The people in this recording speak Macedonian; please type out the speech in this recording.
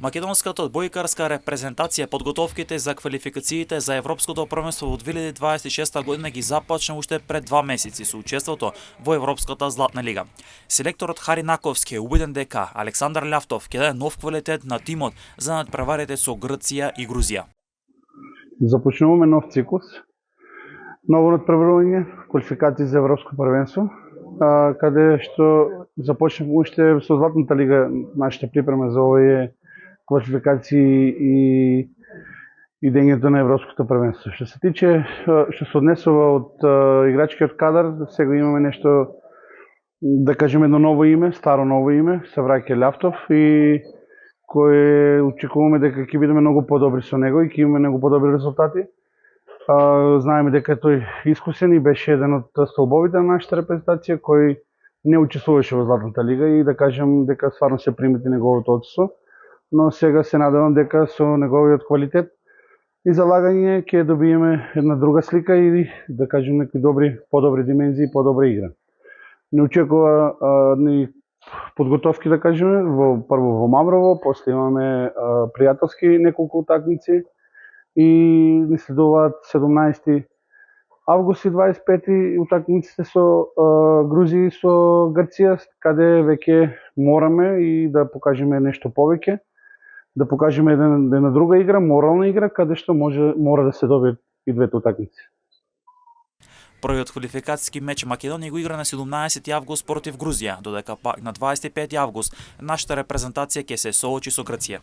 Македонската одбојкарска репрезентација подготовките за квалификациите за Европското првенство во 2026 година ги започна уште пред 2 месеци со учеството во Европската златна лига. Селекторот Хари Наковски е убеден дека Александар Љавтов ќе даде нов квалитет на тимот за надпреварите со Грција и Грузија. Започнуваме нов циклус, ново надпреварување, квалификации за Европско првенство, каде што започнавме уште со Златната лига нашата припрема за овие квалификации и дењето на Европското првенство. Што се тиче, што се однесува од играчкиот кадар, сега имаме нешто, да кажеме, едно ново име, старо ново име, се враќа Љавтов и кој очекуваме дека ќе бидеме многу подобри со него и ќе имаме многу подобри резултати. Знаеме дека тој искусен и беше еден од столбовите на нашата репрезентација кој не учествуваше во Златната лига и да кажем дека стварно се примети неговото отсутство, но сега се надевам дека со неговиот квалитет и залагање ќе добиеме една друга слика и да кажем некои подобри димензии и подобра игра. Не очекува ни подготовки, да кажеме, прво во Маврово, после имаме пријателски неколку утакмици и ни следуваат 17 август и 25 утакмиците со Грузија и со Грција, каде веќе мораме и да покажеме нешто повеќе, да покажеме една друга игра, морална игра, каде што мора да се добиат и двете утакмици. Првиот квалификацијски меч Македонија го игра на 17 август против Грузија, додека пак на 25 август нашата репрезентација ќе се соочи со Грција.